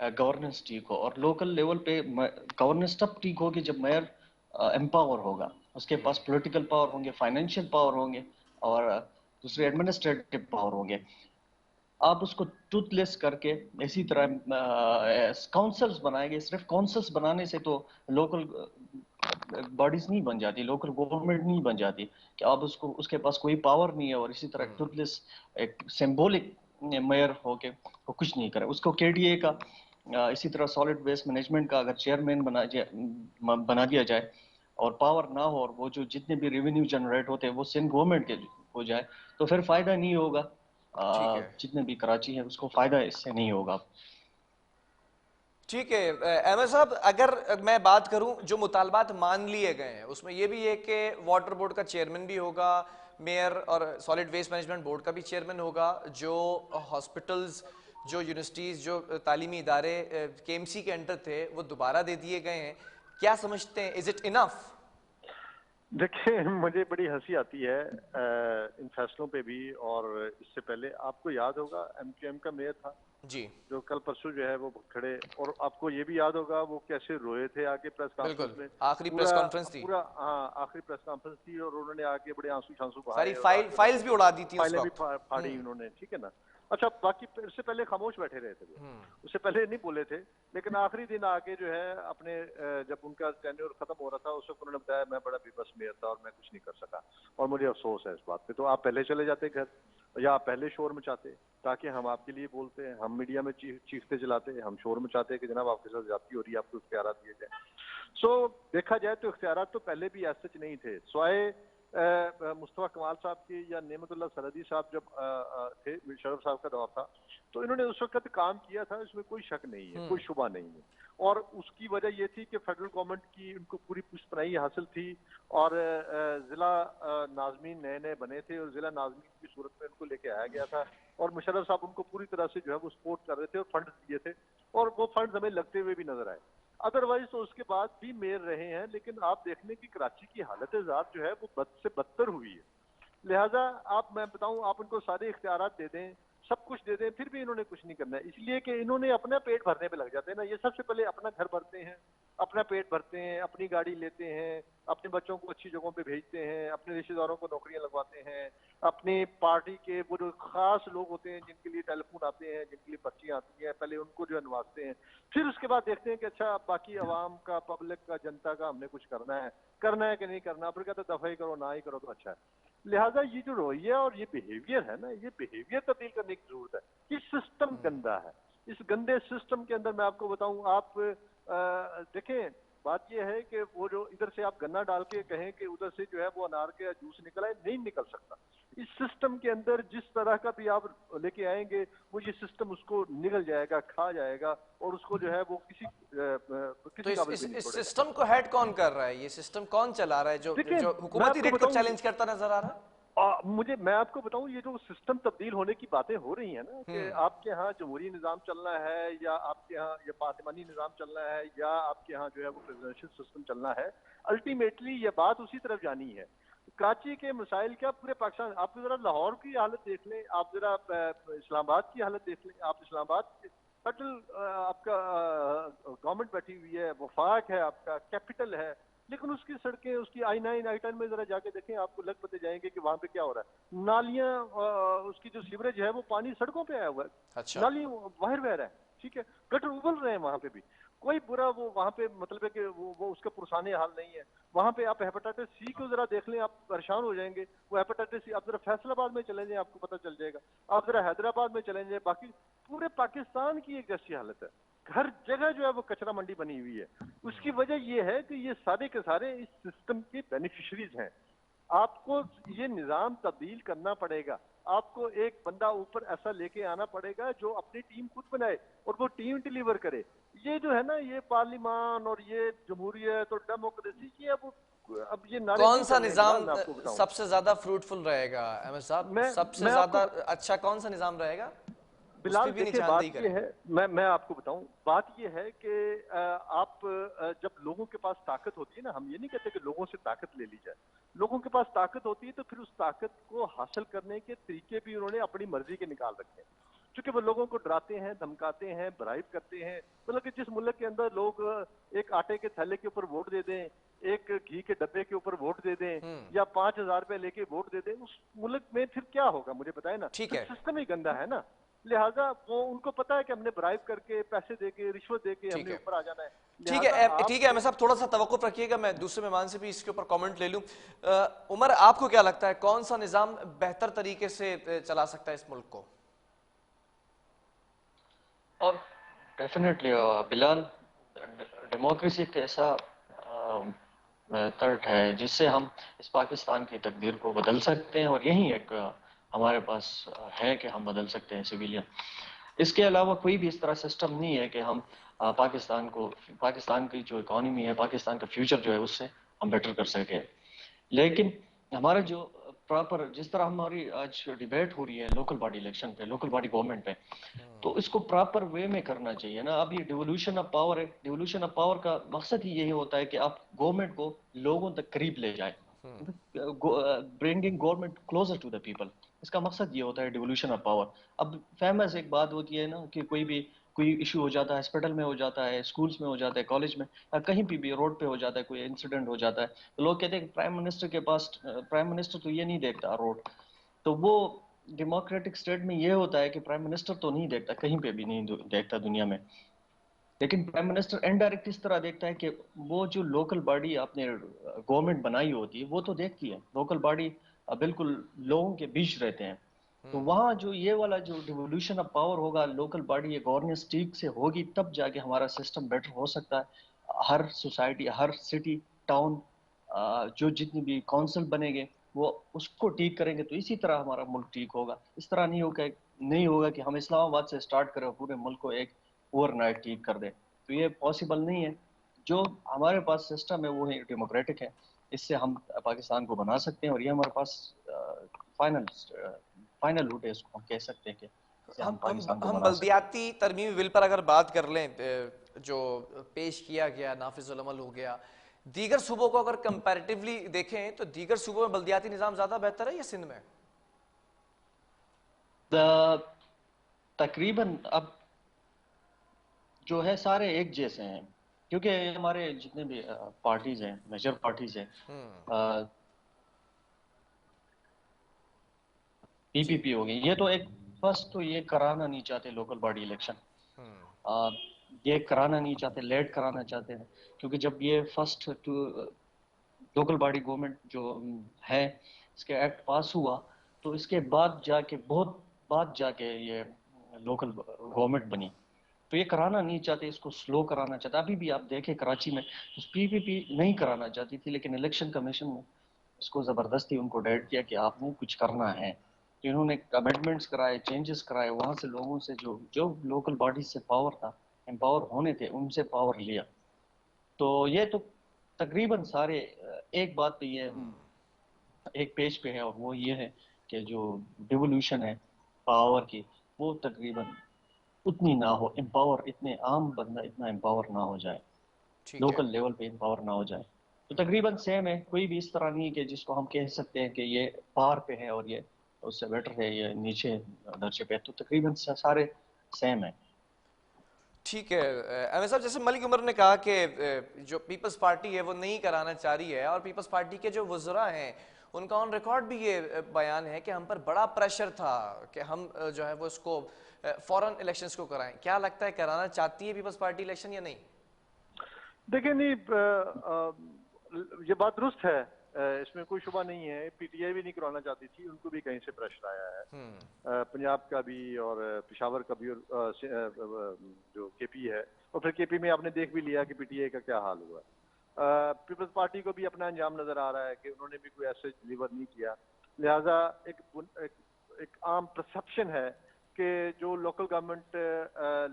Governance ٹھیک ہو. اور local level پہ گورننس تب ٹھیک ہوگی جب میئر امپاور ہوگا, اس کے پاس پولیٹیکل پاور ہوں گے, فائنینشیل پاور ہوں گے, اور دوسرے ایڈمنسٹریٹو پاور ہوں گے. آپ اس کو ٹوتھ لیس کر کے اسی طرح کاؤنسلز بنائیں گے. صرف کاؤنسلز بنانے سے تو لوکل باڈیز نہیں بن جاتی, لوکل گورنمنٹ نہیں بن جاتی, کہ آپ اس کے پاس کوئی پاور نہیں ہے, اور اسی طرح ٹوتھ لیس ایک سمبولک میئر ہو کے وہ کچھ نہیں کرے. اس کو کے ڈی اے کا اسی طرح سالڈ ویسٹ مینجمنٹ کا اگر چیئرمین بنا دیا جائے اور پاور نہ ہو, اور وہ جو جتنے بھی ریونیو جنریٹ ہوتے ہیں وہ سندھ گورنمنٹ کے ہو جائے, تو پھر فائدہ نہیں ہوگا. ٹھیک ہے جتنے بھی کراچی ہے اس کو فائدہ اس سے نہیں ہوگا. ٹھیک ہے. احمد صاحب اگر میں بات کروں جو مطالبات مان لیے گئے ہیں اس میں یہ بھی ہے کہ واٹر بورڈ کا چیئرمین بھی ہوگا, میئر اور سالڈ ویسٹ مینجمنٹ بورڈ کا بھی چیئرمین ہوگا, جو ہاسپٹلز, جو یونیورسٹیز, جو تعلیمی ادارے کے ایم سی کے انڈر تھے وہ دوبارہ دے دیے گئے ہیں. کیا سمجھتے ہیں, از اٹ انف؟ دیکھیں مجھے بڑی ہنسی آتی ہے ان فیصلوں پہ بھی. اور اس سے پہلے آپ کو یاد ہوگا ایم کیو ایم کا میئر تھا جی جو کل پرسوں جو ہے وہ کھڑے, اور آپ کو یہ بھی یاد ہوگا وہ کیسے روئے تھے آگے پریس بالکل, کانفرنس میں. آخری پریس پورا کانفرنس تھی, پورا ہاں آخری پریس کانفرنس تھی, اور انہوں نے آگے بڑے آنسو شانسو ساری بہائے اور آ کے فائلز بھی اڑا دی تھی اس فائلیں بھی وقت. پھاڑی انہوں نے, ٹھیک ہے نا. اچھا باقی اس سے پہلے خاموش بیٹھے رہے تھے, وہ اس سے پہلے نہیں بولے تھے, لیکن آخری دن آگے جو ہے اپنے جب ان کا ٹینیور ختم ہو رہا تھا اس وقت انہوں نے بتایا میں بڑا بے بس میئر تھا اور میں کچھ نہیں کر سکا, اور مجھے افسوس ہے اس بات پہ. تو آپ پہلے چلے جاتے گھر, یا آپ پہلے شور مچاتے تاکہ ہم آپ کے لیے بولتے ہیں, ہم میڈیا میں چیختے چلاتے, ہم شور مچاتے کہ جناب آپ کے ساتھ زیادتی ہو رہی ہے, آپ کو اختیارات دیے جائیں. سو دیکھا جائے تو اختیارات تو پہلے بھی ایسا سچ نہیں تھے, سوائے مصطفیٰ کمال صاحب کی یا نعمت اللہ سرحدی صاحب جب تھے, شرف صاحب کا دور تھا, تو انہوں نے اس وقت کام کیا تھا, اس میں کوئی شک نہیں ہے, کوئی شبہ نہیں ہے. اور اس کی وجہ یہ تھی کہ فیڈرل گورنمنٹ کی ان کو پوری پشت پناہی حاصل تھی, اور ضلع ناظمین نئے نئے بنے تھے, اور ضلع ناظمین کی صورت میں ان کو لے کے آیا گیا تھا, اور مشرف صاحب ان کو پوری طرح سے جو ہے وہ سپورٹ کر رہے تھے اور فنڈ دیے تھے, اور وہ فنڈ ہمیں لگتے ہوئے بھی نظر آئے. ادروائز تو اس کے بعد بھی میئر رہے ہیں, لیکن آپ دیکھ لیں کہ کراچی کی حالت ذات جو ہے وہ بد سے بدتر ہوئی ہے. لہٰذا آپ, میں بتاؤں, آپ ان کو سارے اختیارات دے دیں, سب کچھ دے دیں, پھر بھی انہوں نے کچھ نہیں کرنا ہے, اس لیے کہ انہوں نے اپنا پیٹ بھرنے پہ لگ جاتے ہیں نا. یہ سب سے پہلے اپنا گھر بھرتے ہیں, اپنا پیٹ بھرتے ہیں, اپنی گاڑی لیتے ہیں, اپنے بچوں کو اچھی جگہوں پہ بھیجتے ہیں, اپنے رشتے داروں کو نوکریاں لگواتے ہیں, اپنی پارٹی کے وہ جو خاص لوگ ہوتے ہیں جن کے لیے ٹیلی فون آتے ہیں, جن کے لیے پرچیاں آتی ہیں, پہلے ان کو جو ہے نوازتے ہیں, پھر اس کے بعد دیکھتے ہیں کہ اچھا باقی عوام کا, پبلک کا, جنتا کا ہم نے کچھ کرنا ہے کہ نہیں کرنا, پھر کہتے ہیں دفع ہی کرو, نہ ہی کرو تو اچھا ہے. لہٰذا یہ جو رویہ اور یہ بیہیویئر ہے نا, یہ بیہیویئر تبدیل کرنے کی ضرورت ہے. یہ سسٹم گندا ہے. اس گندے سسٹم کے اندر میں آپ کو بتاؤں, آپ دیکھیں بات یہ ہے کہ وہ جو ادھر سے آپ گنا ڈال کے کہیں کہ ادھر سے جو ہے وہ انار کے جوس نکل آئے, نہیں نکل سکتا. اس سسٹم کے اندر جس طرح کا بھی آپ لے کے آئیں گے, وہ یہ سسٹم اس کو نگل جائے گا, کھا جائے گا, اور اس کو جو ہے وہ کسی تو قابل بھی نہیں اس چھوڑے گا. سسٹم کو ہیڈ کون کر رہا ہے, یہ سسٹم کون چلا رہا ہے جو دیکھیں جو میں آپ حکومتی کو ریٹ کو بتاؤں, چیلنج کرتا نظر آ رہا ہے؟ میں آپ کو بتاؤں, یہ جو سسٹم تبدیل ہونے کی باتیں ہو رہی ہیں نا, کہ آپ کے ہاں جمہوری نظام چلنا ہے, یا آپ کے ہاں یہ پارلیمانی نظام چلنا ہے, یا آپ کے ہاں جو ہے وہ پریزیڈنشل سسٹم چلنا ہے, الٹیمیٹلی یہ بات اسی طرف جانی ہے. کراچی کے مسائل کیا پورے پاکستان, آپ ذرا لاہور کی حالت دیکھ لیں, آپ ذرا اسلام آباد کی حالت دیکھ لیں. آپ اسلام آباد فیڈرل آپ کا گورنمنٹ بیٹھی ہوئی ہے, وفاق ہے آپ کا, کیپٹل ہے, لیکن اس کی سڑکیں, اس کی I9 I10 میں ذرا جا کے دیکھیں, آپ کو لگ پتے جائیں گے کہ وہاں پہ کیا ہو رہا ہے. نالیاں, اس کی جو سیوریج ہے وہ پانی سڑکوں پہ آیا ہوا ہے, اچھا, نالی باہر بہ رہا ہے, ٹھیک ہے, گٹر ابل رہے ہیں وہاں پہ بھی. کوئی برا وہ وہاں پہ مطلب ہے کہ وہ اس کا پرسانے حال نہیں ہے. وہاں پہ آپ ہیپاٹائٹس سی کو ذرا دیکھ لیں, آپ پریشان ہو جائیں گے. وہ ہیپاٹائٹس سی, آپ ذرا فیصل آباد میں چلیں جائیں, آپ کو پتہ چل جائے گا. آپ ذرا حیدرآباد میں چلیں جائیں, باقی پورے پاکستان کی ایک جیسی حالت ہے. ہر جگہ جو ہے وہ کچرا منڈی بنی ہوئی ہے. اس کی وجہ یہ ہے کہ یہ سارے کے سارے اس سسٹم کے بینیفیشریز ہیں. آپ کو یہ نظام تبدیل کرنا پڑے گا. آپ کو ایک بندہ اوپر ایسا لے کے آنا پڑے گا جو اپنی ٹیم خود بنائے اور وہ ٹیم ڈیلیور کرے. یہ جو ہے نا, یہ پارلیمان اور یہ جمہوریت اور ڈیموکریسی, یہ اب یہ نعرے کون نہیں سا چل رہے ہیں جناب, نظام میں آپ کو بتاؤں. سب سے زیادہ فروٹفل رہے گا احمد صاحب, سب سے میں آپ کو زیادہ اچھا کون سا نظام رہے گا, اس پہ بلال بھی دیکھیں, نشاندہی بات یہ کریں. ہے, میں آپ کو بتاؤں, بات یہ ہے کہ آپ جب لوگوں کے پاس طاقت ہوتی ہے نا, ہم یہ نہیں کہتے کہ لوگوں سے طاقت لے لی جائے, لوگوں کے پاس طاقت ہوتی ہے تو پھر اس طاقت کو حاصل کرنے کے طریقے بھی انہوں نے اپنی مرضی کے نکال رکھے ہیں. چونکہ وہ لوگوں کو ڈراتے ہیں، دھمکاتے ہیں، برائب کرتے ہیں. مطلب کہ جس ملک کے اندر لوگ ایک آٹے کے تھیلے کے اوپر ووٹ دے دیں، ایک گھی کے ڈبے کے اوپر ووٹ دے دیں یا 5,000 روپے لے کے ووٹ دے دیں، اس ملک میں پھر کیا ہوگا مجھے بتائیں نا. ٹھیک پھر ہے سسٹم ہی گندا ہے نا. لہٰذا وہ ان کو پتا ہے کہ ہم نے برائب کر کے، پیسے دے کے، رشوت دے کے ہم ٹھیک نے ہے اوپر آ جانا ہے. ٹھیک لہٰذا ہے آپ ٹھیک ہے، کو ہمیں صاحب تھوڑا سا توقف رکھیے گا، میں دوسرے مہمان سے بھی اس کے اوپر کامنٹ لے لوں. عمر، آپ کو کیا لگتا ہے کون سا نظام بہتر طریقے سے چلا سکتا ہے اس ملک کو؟ اور ڈیفینیٹلی بلال، ڈیموکریسی ایک ایسا میتھڈ ہے جس سے ہم اس پاکستان کی تقدیر کو بدل سکتے ہیں، اور یہی ایک ہمارے پاس ہے کہ ہم بدل سکتے ہیں سویلین. اس کے علاوہ کوئی بھی اس طرح سسٹم نہیں ہے کہ ہم پاکستان کی جو اکانومی ہے، پاکستان کا فیوچر جو ہے اس سے ہم بیٹر کر سکیں. لیکن ہمارا جو پراپر، جس طرح ہماری آج ڈیبیٹ ہو رہی ہے لوکل باڈی الیکشن پہ، لوکل باڈی گورنمنٹ پہ، تو اس کو پراپر وے میں کرنا چاہیے نا. اب یہ ڈیولوشن آف پاور ہے، ڈیولوشن آف پاور کا مقصد ہی یہی ہوتا ہے کہ آپ گورنمنٹ کو لوگوں تک قریب لے جائیں، bringing government closer to the people. اس کا مقصد یہ ہوتا ہے ڈیولوشن آف پاور. اب فیمس ایک بات ہوتی ہے نا کہ کوئی ایشو ہو جاتا ہے، ہاسپٹل میں ہو جاتا ہے، اسکولس میں ہو جاتا ہے، کالج میں، یا کہیں بھی روڈ پہ ہو جاتا ہے، کوئی انسیڈنٹ ہو جاتا ہے، تو لوگ کہتے ہیں کہ پرائم منسٹر کے پاس، پرائم منسٹر تو یہ نہیں دیکھتا روڈ. تو وہ ڈیموکریٹک اسٹیٹ میں یہ ہوتا ہے کہ پرائم منسٹر تو نہیں دیکھتا، کہیں پہ بھی نہیں دیکھتا دنیا میں. لیکن پرائم منسٹر انڈائریکٹ اس طرح دیکھتا ہے کہ وہ جو لوکل باڈی آپ نے گورنمنٹ بنائی ہوتی ہے وہ تو دیکھتی ہے. لوکل باڈی بالکل لوگوں کے بیچ رہتے ہیں. تو وہاں جو یہ والا جو ڈیولوشن آف پاور ہوگا، لوکل باڈی یا گورننس ٹھیک سے ہوگی، تب جا کے ہمارا سسٹم بیٹر ہو سکتا ہے. ہر سوسائٹی، ہر سٹی، ٹاؤن، جو جتنی بھی کونسل بنے گے وہ اس کو ٹھیک کریں گے تو اسی طرح ہمارا ملک ٹھیک ہوگا. اس طرح نہیں ہوگا کہ ہم اسلام آباد سے سٹارٹ کریں اور پورے ملک کو ایک اوور نائٹ ٹھیک کر دیں. تو یہ پاسبل نہیں ہے. جو ہمارے پاس سسٹم ہے وہ ڈیموکریٹک ہے، اس سے ہم پاکستان کو بنا سکتے ہیں، اور یہ ہمارے پاس فائنل روٹ ہے، اس کو ہم کہہ سکتے ہیں کہ اس سے ہم پاکستان کو ہم بنا سکتے ہیں. بلدیاتی ترمیمی بل پر اگر بات کر لیں جو پیش کیا گیا، نافذ العمل ہو گیا، دیگر صوبوں کو اگر کمپیریٹیولی دیکھیں تو دیگر صوبوں میں بلدیاتی نظام زیادہ بہتر ہے یا سندھ میں؟ تقریباً اب جو ہے سارے ایک جیسے ہیں، کیونکہ ہمارے جتنے بھی پارٹیز ہیں، میجر پارٹیز ہیں، پی جی پی ہو گئی. یہ تو ایک فرسٹ تو یہ کرانا نہیں چاہتے لوکل باڈی الیکشن، یہ کرانا نہیں چاہتے، لیٹ کرانا چاہتے ہیں. کیونکہ جب یہ فرسٹ لوکل باڈی گورنمنٹ جو ہے اس کے ایکٹ پاس ہوا تو اس کے بعد جا کے، بہت بعد جا کے یہ لوکل گورنمنٹ بنی. تو یہ کرانا نہیں چاہتے، اس کو سلو کرانا چاہتے. ابھی بھی آپ دیکھیں کراچی میں پی نہیں کرانا چاہتی تھی، لیکن الیکشن کمیشن نے اس کو زبردستی ان کو ڈائٹ کیا کہ آپ نے کچھ کرنا ہے. تو انہوں نے امینڈمنٹس کرائے، چینجز کرائے، وہاں سے لوگوں سے جو لوکل باڈی سے پاور تھا، امپاور ہونے تھے، ان سے پاور لیا. تو یہ تو تقریباً سارے ایک بات پہ یہ ایک پیج پہ ہے، اور وہ یہ ہے کہ جو ڈیولوشن ہے پاور کی وہ تقریباً اتنی نہ ہو، امپاور اتنے عام بندہ اتنا امپاور نہ ہو جائے، ٹھیک ہے لوکل لیول پہ امپاور نہ ہو جائے. تو تقریباً سیم ہے، کوئی بھی اس طرح نہیں کہ جس کو ہم کہہ سکتے ہیں کہ یہ پار پہ ہے اور یہ اس سے بیٹر ہے، یہ نیچے درجے پہ. تو تقریباً سارے سیم ہیں. ٹھیک ہے احمد صاحب، جیسے ملک عمر نے کہا کہ جو پیپلز پارٹی ہے وہ نہیں کرانا چاہ رہی ہے، اور پیپلز پارٹی کے جو وزراء ہیں ان کا آن ریکارڈ بھی یہ بیان ہے کہ ہم پر بڑا پریشر تھا کہ ہم جو ہے وہ اس کو فوراً الیکشنز کو کرائیں. کیا لگتا ہے کرانا چاہتی ہے پیپلز پارٹی الیکشن یا نہیں؟ دیکھیں نہیں، یہ بات درست ہے، اس میں کوئی شبہ نہیں ہے. پی ٹی آئی بھی نہیں کرانا چاہتی تھی، ان کو بھی کہیں سے پریشر آیا ہے، پنجاب کا بھی اور پشاور کا بھی، اور جو کے پی ہے، اور پھر کے پی میں آپ نے دیکھ بھی لیا کہ پی ٹی آئی کا کیا حال ہوا. پیپلز پارٹی کو بھی اپنا انجام نظر آ رہا ہے کہ انہوں نے بھی کوئی ایسے ڈلیور نہیں کیا. لہٰذا ایک عام پرسپشن ہے کہ جو لوکل گورنمنٹ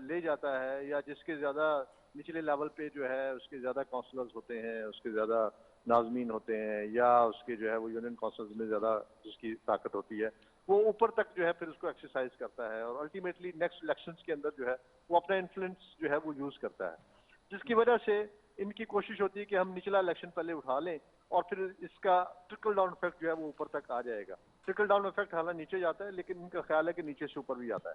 لے جاتا ہے، یا جس کے زیادہ نچلے لیول پہ جو ہے اس کے زیادہ کونسلرز ہوتے ہیں، اس کے زیادہ ناظمین ہوتے ہیں، یا اس کے جو ہے وہ یونین کونسلز میں زیادہ جس کی طاقت ہوتی ہے، وہ اوپر تک جو ہے پھر اس کو ایکسرسائز کرتا ہے، اور الٹیمیٹلی نیکسٹ الیکشنز کے اندر جو ہے وہ اپنا انفلوئنس جو ہے وہ یوز کرتا ہے. جس کی وجہ سے ان کی کوشش ہوتی ہے کہ ہم نچلا الیکشن پہلے اٹھا لیں، اور پھر اس کا ٹرکل ڈاؤن افیکٹ جو ہے وہ اوپر تک آ جائے گا. ٹرکل ڈاؤن افیکٹ حالانکہ نیچے جاتا ہے، لیکن ان کا خیال ہے کہ نیچے سے اوپر بھی جاتا ہے.